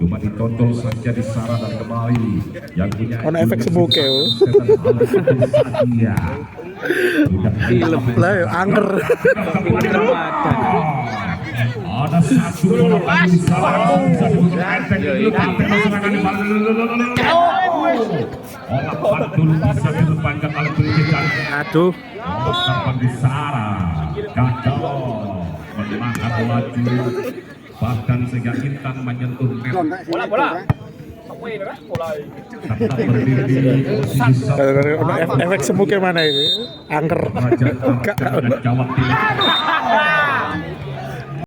Cuma ditonton saja di Sarah dan kembali yang punya ono efek sebuke iya film lah ya angker ada satu bola lagi di Sarah bisa dipanjang kali pendidikan aduh terbang di Sarah gagal menangkan laju bahkan sehingga Intan menyentuh net bola tetap berdiri di posisi efek sebuke mana ini angker Raja Jawa Timur